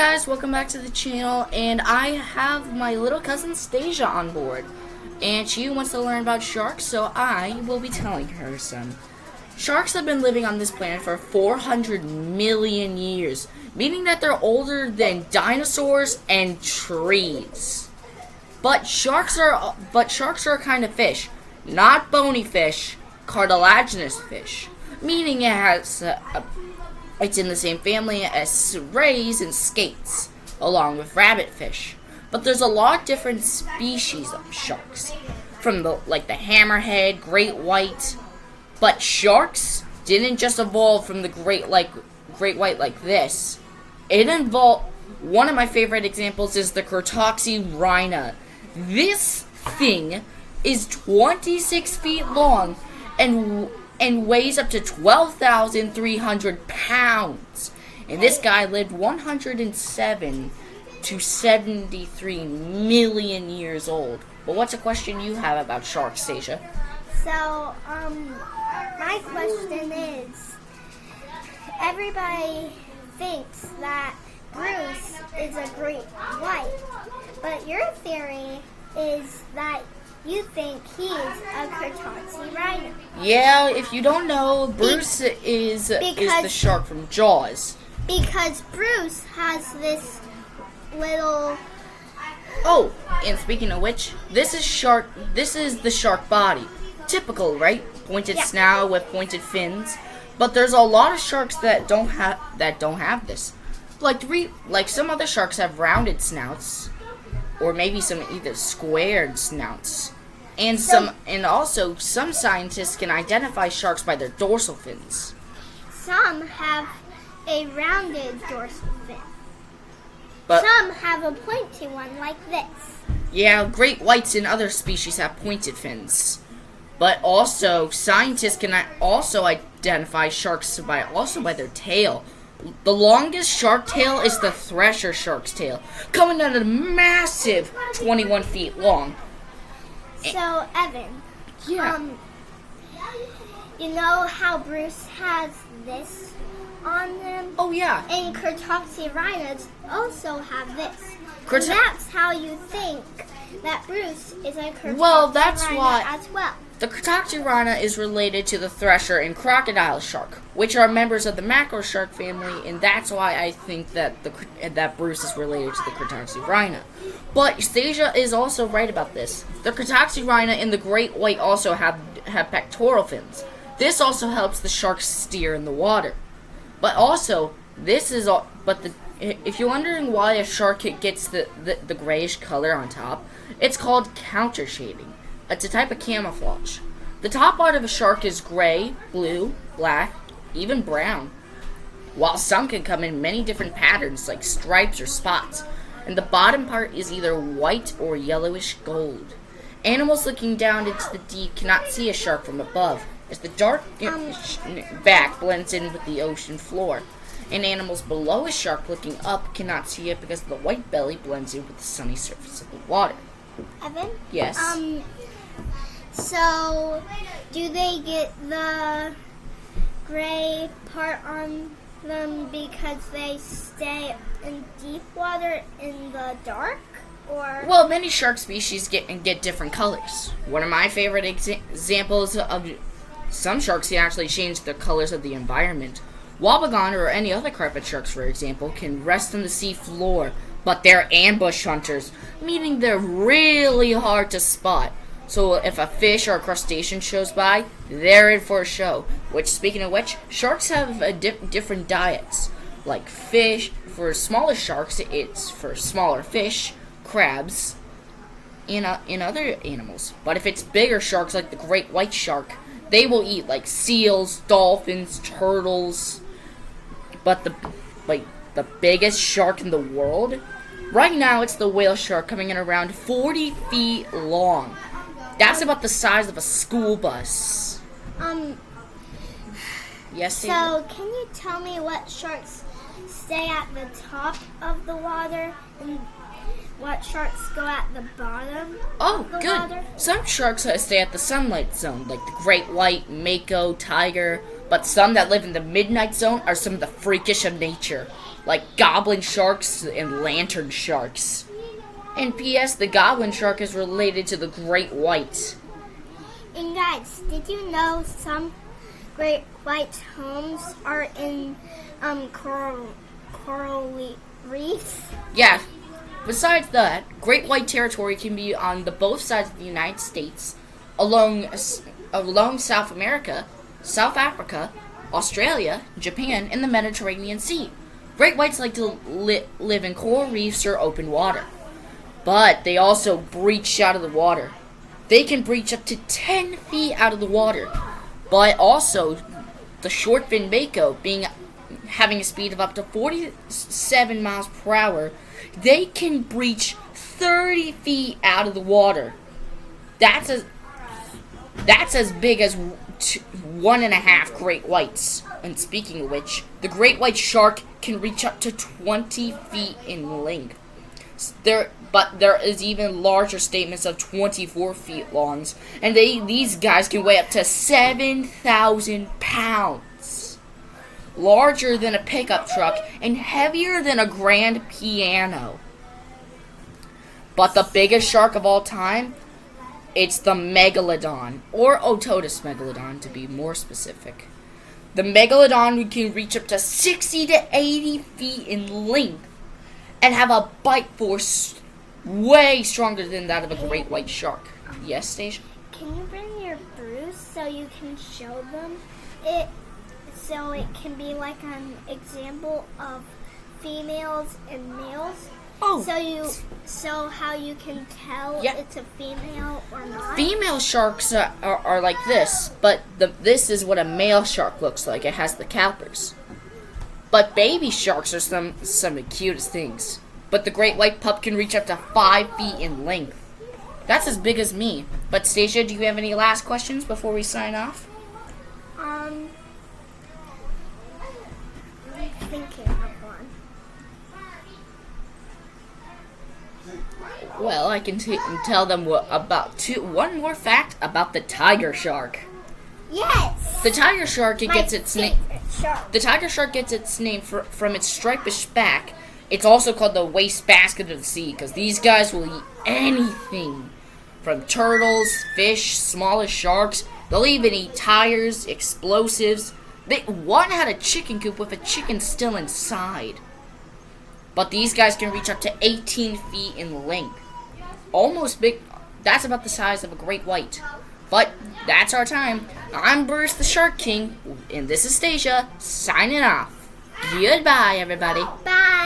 guys, welcome back to the channel, and I have my little cousin Stazia on board, and she wants to learn about sharks, so I will be telling her some. Sharks have been living on this planet for 400 million years, meaning that they're older than dinosaurs and trees. But sharks are a kind of fish, not bony fish, cartilaginous fish, meaning it's in the same family as rays and skates, along with rabbitfish. But there's a lot of different species of sharks, from the hammerhead, great white. But sharks didn't just evolve from the great white like this. It involved, one of my favorite examples is the Cretoxy-rhina. This thing is 26 feet long and weighs up to 12,300 pounds. And this guy lived 107 to 73 million years old. But what's a question you have about sharks, Stazia? So, my question is, everybody thinks that Bruce is a great white, but your theory is that you think he's a Cretoxy-rhina. Yeah, if you don't know, Bruce is the shark from Jaws. Because Bruce has this little... Oh, and speaking of which, this is the shark body. Typical, right? Pointed snout with pointed fins. But there's a lot of sharks that don't have this. Like some other sharks have rounded snouts, or maybe some either squared snouts. And also some scientists can identify sharks by their dorsal fins. Some have a rounded dorsal fin. But some have a pointy one like this. Yeah, great whites and other species have pointed fins. But also, scientists can also identify sharks by their tail. The longest shark tail is the thresher shark's tail, coming at a massive 21 feet long. So, Evan, you know how Bruce has this on them? Oh, yeah. And Cretoxy-rhinas also have this. And that's how you think that Bruce is a Cretoxy-rhina as well. The Cretoxy-rhina is related to the thresher and crocodile shark, which are members of the macro shark family, and that's why I think that Bruce is related to the Cretoxy-rhina. But Stazia is also right about this. The Cretoxy-rhina and the great white also have pectoral fins. This also helps the sharks steer in the water. But also, if you're wondering why a shark gets the grayish color on top, it's called counter shading. It's a type of camouflage. The top part of a shark is gray, blue, black, even brown, while some can come in many different patterns like stripes or spots, and the bottom part is either white or yellowish gold. Animals looking down into the deep cannot see a shark from above, as the dark back blends in with the ocean floor, and animals below a shark looking up cannot see it because the white belly blends in with the sunny surface of the water. Evan? Yes? So, do they get the gray part on them because they stay in deep water in the dark? Or well, many shark species get different colors. One of my favorite examples of some sharks can actually change the colors of the environment. Wobbegong or any other carpet sharks, for example, can rest on the sea floor, but they're ambush hunters, meaning they're really hard to spot. So if a fish or a crustacean shows by, they're in for a show. Which, speaking of which, sharks have different diets. Like fish, for smaller sharks, it's for smaller fish, crabs, and other animals. But if it's bigger sharks, like the great white shark, they will eat like seals, dolphins, turtles. But the biggest shark in the world, right now it's the whale shark, coming in around 40 feet long. That's about the size of a school bus. Yes, so David? Can you tell me what sharks stay at the top of the water and what sharks go at the bottom of the water? Some sharks stay at the sunlight zone, like the great white, mako, tiger, but some that live in the midnight zone are some of the freakish of nature. like goblin sharks and lantern sharks. And P.S. the goblin shark is related to the great white. And guys, did you know some great white homes are in coral reefs? Yeah. Besides that, great white territory can be on the both sides of the United States, along South America, South Africa, Australia, Japan, and the Mediterranean Sea. Great whites like to live in coral reefs or open water. But they also breach out of the water. They can breach up to 10 feet out of the water. But also, the short fin mako, having a speed of up to 47 miles per hour, they can breach 30 feet out of the water. That's as big as 1.5 great whites. And speaking of which, the great white shark can reach up to 20 feet in length. But there is even larger statements of 24 feet long, and these guys can weigh up to 7,000 pounds. Larger than a pickup truck and heavier than a grand piano. But the biggest shark of all time, it's the megalodon, or Otodus megalodon to be more specific. The megalodon can reach up to 60 to 80 feet in length and have a bite force way stronger than that of a great white shark. Yes, Stacia? Can you bring your bruise so you can show them it, so it can be like an example of females and males? Oh. So how you can tell it's a female or not? Female sharks are like this, but this is what a male shark looks like. It has the calipers. But baby sharks are some of the cutest things. But the great white pup can reach up to 5 feet in length. That's as big as me. But Stacia, do you have any last questions before we sign off? I'm thinking of one. Well, I can tell them one more fact about the tiger shark. Yes. The tiger shark gets its name. Shark. The tiger shark gets its name from its stripish back. It's also called the wastebasket of the sea because these guys will eat anything, from turtles, fish, smallest sharks. They'll even eat tires, explosives. One had a chicken coop with a chicken still inside. But these guys can reach up to 18 feet in length. Almost big. That's about the size of a great white. But that's our time. I'm Bruce the Shark King, and this is Stacia, signing off. Goodbye, everybody. Bye.